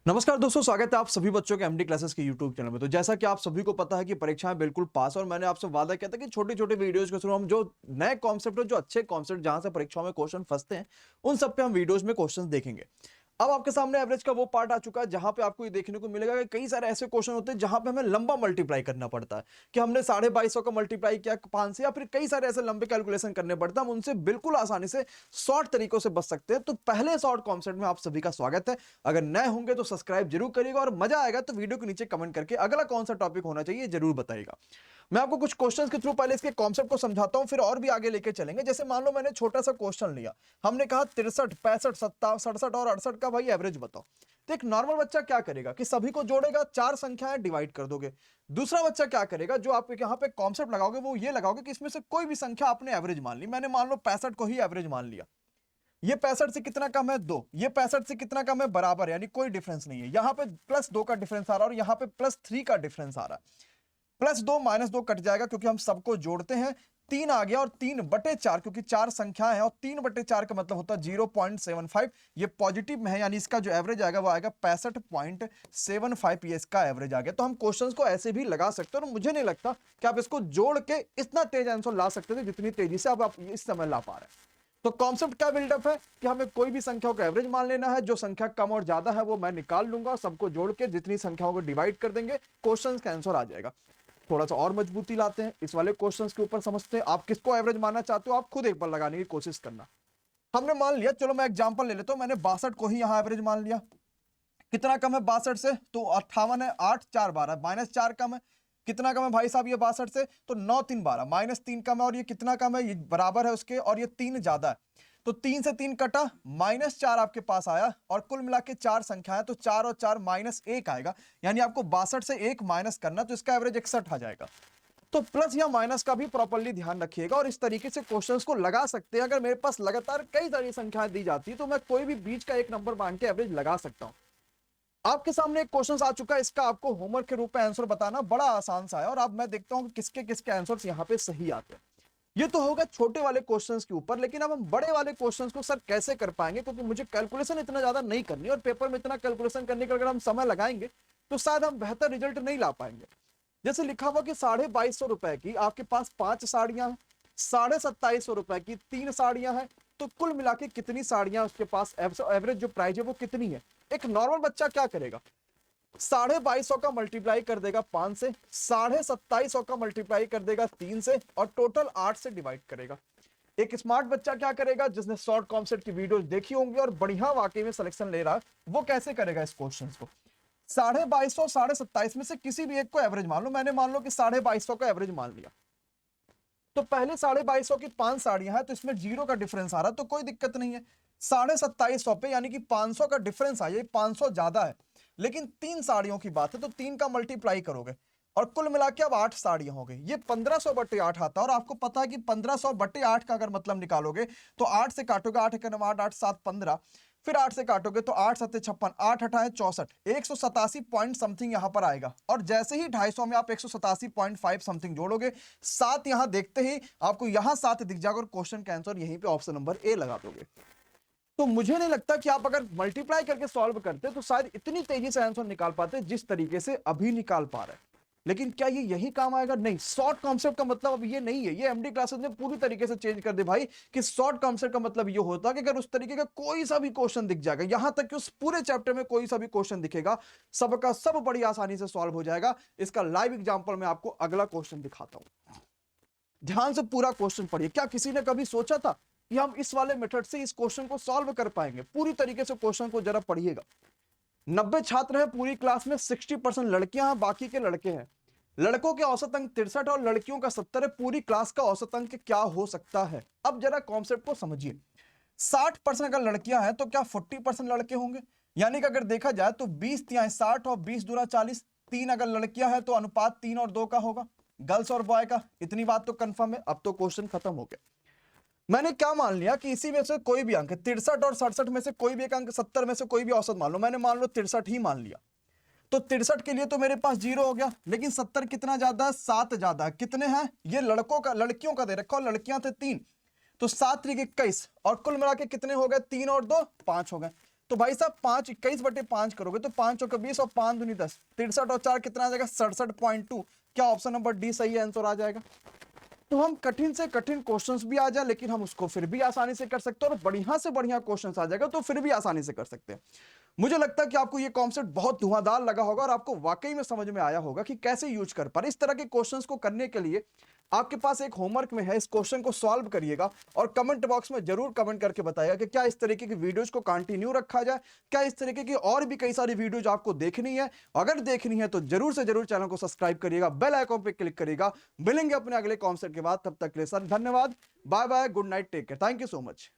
नमस्कार दोस्तों, स्वागत है आप सभी बच्चों के एमडी क्लासेस के यूट्यूब चैनल में। तो जैसा कि आप सभी को पता है कि परीक्षाएं बिल्कुल पास, और मैंने आपसे वादा किया था कि छोटे छोटे वीडियोस के थ्रू हम जो नए कॉन्सेप्ट है, जो अच्छे कॉन्सेप्ट जहां से परीक्षाओं में क्वेश्चन फंसते हैं, उन सब पे हम वीडियोस में क्वेश्चन देखेंगे। अब आपके सामने एवरेज का वो पार्ट आ चुका है जहां पे आपको ये देखने को मिलेगा कि कई सारे ऐसे क्वेश्चन होते हैं जहां पे हमें लंबा मल्टीप्लाई करना पड़ता है कि हमने 2250 का मल्टीप्लाई किया 5 से, या फिर कई सारे ऐसे लंबे कैलकुलेशन करने पड़ते हैं। हम उनसे बिल्कुल आसानी से शॉर्ट तरीकों से बच सकते हैं। तो पहले शॉर्ट कॉन्सेप्ट में आप सभी का स्वागत है। अगर नए होंगे तो सब्सक्राइब जरूर करिएगा, और मजा आएगा तो वीडियो के नीचे कमेंट करके अगला कौन सा टॉपिक होना चाहिए जरूर बताइएगा। मैं आपको कुछ क्वेश्चंस के थ्रू पहले इसके कॉन्सेप्ट को समझाता हूं, फिर और भी आगे लेके चलेंगे। जैसे मान लो मैंने छोटा सा क्वेश्चन लिया, हमने कहा 63, 65, 57, 67 और 68 का भाई एवरेज बताओ। तो एक नॉर्मल बच्चा क्या करेगा कि सभी को जोड़ेगा, चार संख्याएं डिवाइड कर दोगे। दूसरा बच्चा क्या करेगा, जो आप यहाँ पे कॉन्सेप्ट लगाओगे वो ये लगाओगे कि इसमें से कोई भी संख्या आपने एवरेज मान ली। मैंने मान लो 65 को ही एवरेज मान लिया। ये 65 से कितना कम है, 2। ये 65 से कितना कम है, बराबर, यानी कोई डिफरेंस नहीं है। यहां पे +2 का डिफरेंस आ रहा है और यहां पे +3 का डिफरेंस आ रहा है। +2 -2 कट जाएगा क्योंकि हम सबको जोड़ते हैं। 3 आ गया, और 3/4 क्योंकि चार संख्याएं हैं, और 3/4 का मतलब होता है 0.75। ये पॉजिटिव में है, यानी इसका जो एवरेज आएगा वो आएगा 65.75। ये इसका एवरेज आ गया। तो हम क्वेश्चंस को ऐसे भी लगा सकते हैं, और मुझे नहीं लगता कि आप इसको जोड़ के इतना तेज आंसर ला सकते थे जितनी तेजी से अब आप इस समय ला पा रहे हैं। तो कॉन्सेप्ट क्या बिल्डअप है कि हमें कोई भी संख्याओं का एवरेज मान लेना है। जो संख्या कम और ज्यादा है वो मैं निकाल लूंगा, सबको जोड़ के जितनी संख्याओं को डिवाइड कर देंगे, क्वेश्चन का आंसर आ जाएगा। थोड़ा सा और मजबूती लाते हैं, इस वाले क्वेश्चंस के ऊपर समझते हैं। आप किसको एवरेज मानना चाहते हो, आप खुद एक बार लगाने की कोशिश करना। हमने मान लिया, चलो मैं एग्जांपल ले लेता हूं, मैंने 62 को ही यहां एवरेज मान लिया। कितना कम है 62 से, तो 58 है। 8 4 12, -4 कम है। कितना कम है भाई साहब ये 62 से, तो 9 3 12, -3 कम है। और ये कितना कम है, ये बराबर है उसके, और ये 3 ज्यादा है। तो 3 से 3 कटा, -4 आपके पास आया, और कुल मिला के चार संख्या है, तो 4 और 4 -1 आएगा। यानी आपको 62 से 1 माइनस करना, तो इसका एवरेज 61 आ जाएगा। तो प्लस या माइनस का भी प्रॉपर्ली ध्यान रखिएगा, और इस तरीके से क्वेश्चंस को लगा सकते हैं। अगर मेरे पास लगातार कई सारी संख्याएं दी जाती है तो मैं कोई भी बीच का एक नंबर मान के एवरेज लगा सकता हूं। आपके सामने एक क्वेश्चन आ चुका है, इसका आपको होमवर्क के रूप में आंसर बताना बड़ा आसान सा है, और अब मैं देखता हूं कि किसके किसके आंसर्स यहां पे सही आते हैं। ये तो होगा छोटे वाले क्वेश्चंस के ऊपर, लेकिन अब हम बड़े वाले क्वेश्चंस को सर कैसे कर पाएंगे, क्योंकि मुझे कैलकुलेशन इतना ज्यादा नहीं करनी, और पेपर में इतना कैलकुलेशन करने का अगर हम समय लगाएंगे तो शायद हम बेहतर रिजल्ट नहीं ला पाएंगे। जैसे लिखा हुआ कि 2250 रुपए की आपके पास 5 साड़ियां हैं, 2750 रुपए की 3 साड़ियां हैं, तो कुल मिला के कितनी साड़ियां उसके पास, एवरेज जो प्राइस है वो कितनी है। एक नॉर्मल बच्चा क्या करेगा, 2250 का मल्टीप्लाई कर देगा 5 से, 2750 का मल्टीप्लाई कर देगा 3 से, और टोटल 8 से डिवाइड करेगा। एक स्मार्ट बच्चा क्या करेगा, जिसने शॉर्ट कॉन्सेप्ट की वीडियोस देखी होंगी और बढ़िया वाकई में सिलेक्शन ले रहा है, वो कैसे करेगा इस क्वेश्चन को। 2250, 2750 में से किसी भी एक को एवरेज मान लो। मैंने मान लो कि 2250 का एवरेज मान लिया। तो पहले 2250 की 5 साड़ियां हैं, तो इसमें 0 का डिफरेंस आ रहा है, तो कोई दिक्कत नहीं है। 2750 पे यानी कि 500 का डिफरेंस आया, 500 ज्यादा है, लेकिन 3 साड़ियों की बात है, तो 3 का मल्टीप्लाई करोगे, और कुल मिला के अब 8 साड़ियां हो गई। ये 1500/8 आता है, और आपको पता है कि 1500/8 का अगर मतलब निकालोगे तो 8 से काटोगे, 8 × 8 8 7 15, फिर 8 से काटोगे तो 8 7 56, 8 8 64, 187 पॉइंट समथिंग यहां पर आएगा। और जैसे ही 250 में आप 187.5 समथिंग जोड़ोगे, 7 यहां देखते ही आपको यहां 7 दिख जाएगा, और क्वेश्चन का आंसर यहीं पे ऑप्शन नंबर ए लगा दोगे। तो मुझे नहीं लगता कि आप अगर मल्टीप्लाई करके सॉल्व करते तो शायद इतनी तेजी से आंसर निकाल पाते जिस तरीके से अभी निकाल पा रहे हैं। लेकिन क्या ये यही काम आएगा, नहीं। शॉर्ट कॉन्सेप्ट का मतलब अब ये नहीं है। ये एमडी क्लासेस ने पूरी तरीके से चेंज कर दे भाई, कि शॉर्ट कॉन्सेप्ट का मतलब ये होता कि अगर उस तरीके का कोई सा भी क्वेश्चन दिख जाएगा, यहां तक कि उस पूरे चैप्टर में कोई सा भी क्वेश्चन दिखेगा, सबका सब बड़ी आसानी से सॉल्व हो जाएगा। इसका लाइव एग्जाम्पल मैं आपको अगला क्वेश्चन दिखाता हूं। ध्यान से पूरा क्वेश्चन पढ़िए। क्या किसी ने कभी सोचा था कि हम इस वाले मेथड से इस क्वेश्चन को सॉल्व कर पाएंगे? पूरी तरीके से क्वेश्चन को जरा पढ़िएगा। 90 छात्र हैं पूरी क्लास में, 60% लड़कियां हैं, बाकी के लड़के हैं। लड़कों के औसत अंक 63 और लड़कियों का 70 है। पूरी क्लास का औसत अंक क्या हो सकता है? अब जरा कॉन्सेप्ट को समझिए। 60% अगर लड़कियां हैं तो क्या 40% लड़के होंगे? यानी कि अगर देखा जाए तो 20 तिहाई 60 और 20 दूना 40। 3 अगर लड़कियां हैं तो अनुपात 3 और 2 का होगा, गर्ल्स और बॉय का। इतनी बात तो कंफर्म है। अब तो क्वेश्चन खत्म हो गया। मैंने क्या मान लिया कि इसी में से कोई भी अंक, 63 और 67 में से कोई भी एक अंक, 70 में से कोई भी औसत मान लो। मैंने मान लो 63 ही मान लिया, तो 63 के लिए तो मेरे पास 0 हो गया। लेकिन 70 कितना ज्यादा है? 7 ज्यादा है। कितने हैं? ये लड़कों का, लड़कियों का दे रखा, और लड़कियां थे 3, तो 7 × 21, और कुल मिला के कितने हो गए? 3 और 2 5 हो गए। तो भाई साहब 5 21/5 करोगे तो 5 चौके 20 और 5 दूनी 10, 63 और 4 कितना आ जाएगा 67.2। क्या ऑप्शन नंबर डी सही आंसर आ जाएगा। तो हम कठिन से कठिन क्वेश्चंस भी आ जाए लेकिन हम उसको फिर भी आसानी से कर सकते हैं, और बढ़िया से बढ़िया क्वेश्चंस आ जाएगा तो फिर भी आसानी से कर सकते हैं। मुझे लगता है कि आपको ये कॉन्सेप्ट बहुत धुआंधार लगा होगा और आपको वाकई में समझ में आया होगा कि कैसे यूज कर पा रहे। इस तरह के क्वेश्चंस को करने के लिए आपके पास एक होमवर्क में है, इस क्वेश्चन को सॉल्व करिएगा और कमेंट बॉक्स में जरूर कमेंट करके बताइएगा कि क्या इस तरीके की वीडियोस को कंटिन्यू रखा जाए, क्या इस तरीके की और भी कई सारी वीडियोज आपको देखनी है। अगर देखनी है तो जरूर से जरूर चैनल को सब्सक्राइब करिएगा, बेल आइकॉन पे क्लिक करिएगा। मिलेंगे अपने अगले कॉन्सेप्ट के बाद, तब तक के लिए सर धन्यवाद, bye bye, good night, take care, thank you so much.